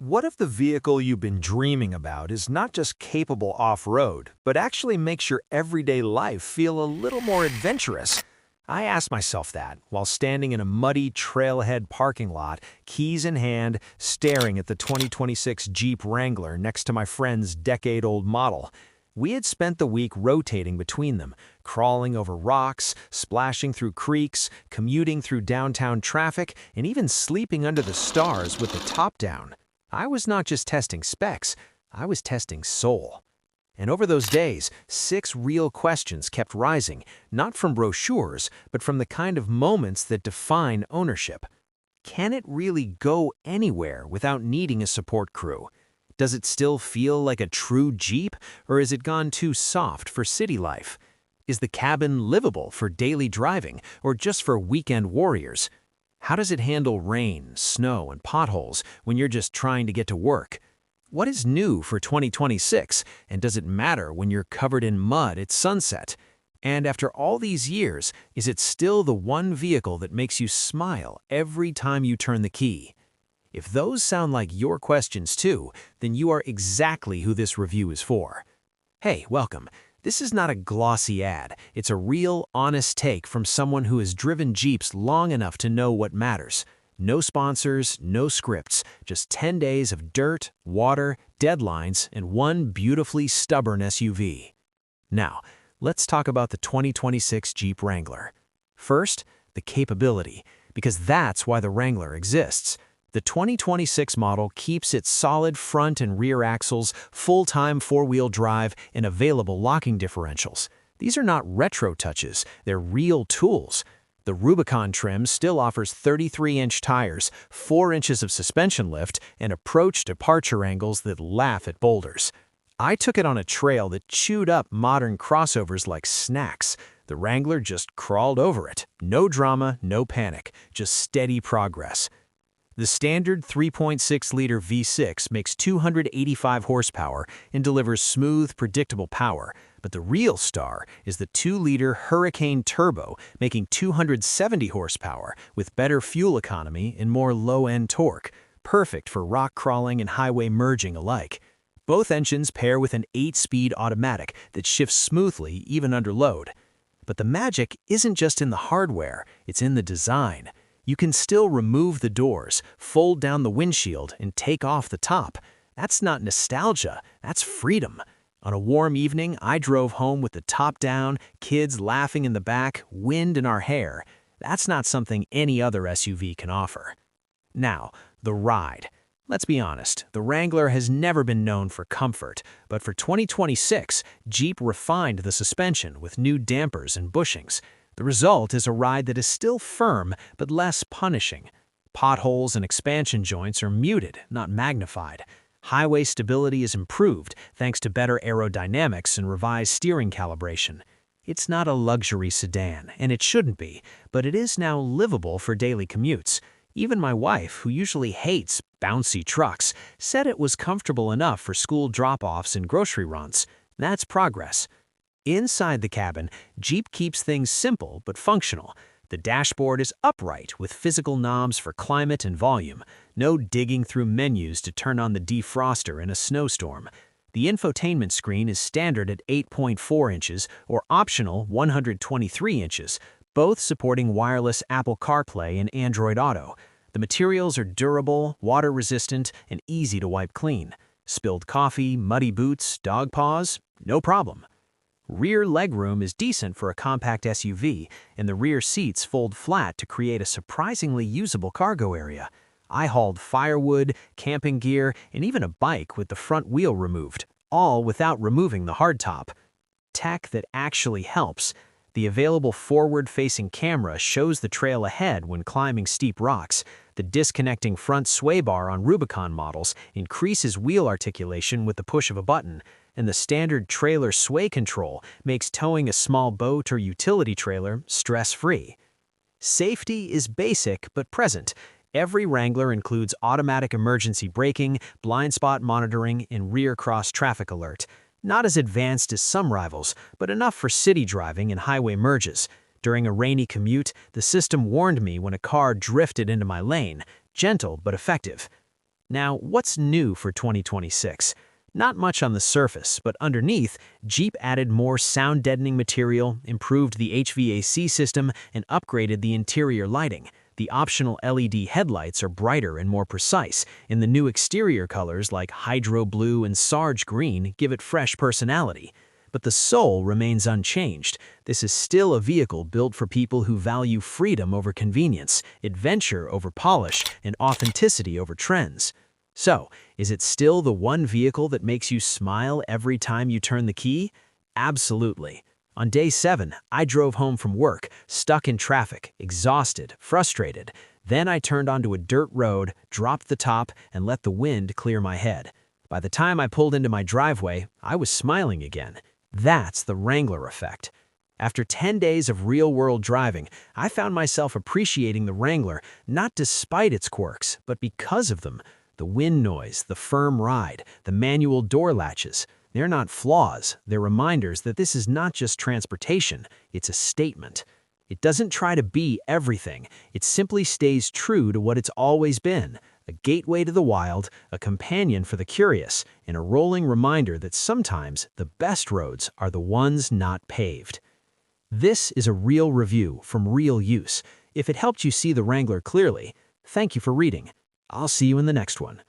What if the vehicle you've been dreaming about is not just capable off-road, but actually makes your everyday life feel a little more adventurous? I asked myself that while standing in a muddy trailhead parking lot, keys in hand, staring at the 2026 Jeep Wrangler next to my friend's decade-old model. We had spent the week rotating between them, crawling over rocks, splashing through creeks, commuting through downtown traffic, and even sleeping under the stars with the top down. I was not just testing specs, I was testing soul. And over those days, 6 real questions kept rising, not from brochures, but from the kind of moments that define ownership. Can it really go anywhere without needing a support crew? Does it still feel like a true Jeep, or has it gone too soft for city life? Is the cabin livable for daily driving, or just for weekend warriors? How does it handle rain, snow, and potholes when you're just trying to get to work? What is new for 2026, and does it matter when you're covered in mud at sunset? And after all these years, is it still the one vehicle that makes you smile every time you turn the key? If those sound like your questions too, then you are exactly who this review is for. Hey, welcome. This is not a glossy ad. It's a real, honest take from someone who has driven Jeeps long enough to know what matters. No sponsors, no scripts, just 10 days of dirt, water, deadlines, and one beautifully stubborn SUV. Now, let's talk about the 2026 Jeep Wrangler. First, the capability, because that's why the Wrangler exists. The 2026 model keeps its solid front and rear axles, full-time four-wheel drive, and available locking differentials. These are not retro touches, they're real tools. The Rubicon trim still offers 33-inch tires, 4 inches of suspension lift, and approach departure angles that laugh at boulders. I took it on a trail that chewed up modern crossovers like snacks. The Wrangler just crawled over it. No drama, no panic, just steady progress. The standard 3.6-liter V6 makes 285 horsepower and delivers smooth, predictable power, but the real star is the 2-liter Hurricane Turbo, making 270 horsepower with better fuel economy and more low-end torque, perfect for rock crawling and highway merging alike. Both engines pair with an 8-speed automatic that shifts smoothly even under load. But the magic isn't just in the hardware, it's in the design. You can still remove the doors, fold down the windshield, and take off the top. That's not nostalgia, that's freedom. On a warm evening, I drove home with the top down, kids laughing in the back, wind in our hair. That's not something any other SUV can offer. Now, the ride. Let's be honest, the Wrangler has never been known for comfort, but for 2026, Jeep refined the suspension with new dampers and bushings. The result is a ride that is still firm, but less punishing. Potholes and expansion joints are muted, not magnified. Highway stability is improved thanks to better aerodynamics and revised steering calibration. It's not a luxury sedan, and it shouldn't be, but it is now livable for daily commutes. Even my wife, who usually hates bouncy trucks, said it was comfortable enough for school drop-offs and grocery runs. That's progress. Inside the cabin, Jeep keeps things simple but functional. The dashboard is upright with physical knobs for climate and volume. No digging through menus to turn on the defroster in a snowstorm. The infotainment screen is standard at 8.4 inches or optional 123 inches, both supporting wireless Apple CarPlay and Android Auto. The materials are durable, water-resistant, and easy to wipe clean. Spilled coffee, muddy boots, dog paws? No problem. Rear legroom is decent for a compact SUV, and the rear seats fold flat to create a surprisingly usable cargo area. I hauled firewood, camping gear, and even a bike with the front wheel removed, all without removing the hardtop. Tech that actually helps. The available forward-facing camera shows the trail ahead when climbing steep rocks. The disconnecting front sway bar on Rubicon models increases wheel articulation with the push of a button, and the standard trailer sway control makes towing a small boat or utility trailer stress-free. Safety is basic but present. Every Wrangler includes automatic emergency braking, blind spot monitoring, and rear cross traffic alert. Not as advanced as some rivals, but enough for city driving and highway merges. During a rainy commute, the system warned me when a car drifted into my lane. Gentle but effective. Now, what's new for 2026? Not much on the surface, but underneath, Jeep added more sound-deadening material, improved the HVAC system, and upgraded the interior lighting. The optional LED headlights are brighter and more precise, and the new exterior colors like Hydro Blue and Sarge Green give it fresh personality. But the soul remains unchanged. This is still a vehicle built for people who value freedom over convenience, adventure over polish, and authenticity over trends. So, is it still the one vehicle that makes you smile every time you turn the key? Absolutely. On day 7, I drove home from work, stuck in traffic, exhausted, frustrated. Then I turned onto a dirt road, dropped the top, and let the wind clear my head. By the time I pulled into my driveway, I was smiling again. That's the Wrangler effect. After 10 days of real-world driving, I found myself appreciating the Wrangler not despite its quirks, but because of them. The wind noise, the firm ride, the manual door latches. They're not flaws, they're reminders that this is not just transportation, it's a statement. It doesn't try to be everything, it simply stays true to what it's always been. A gateway to the wild, a companion for the curious, and a rolling reminder that sometimes the best roads are the ones not paved. This is a real review from real use. If it helped you see the Wrangler clearly, thank you for reading. I'll see you in the next one.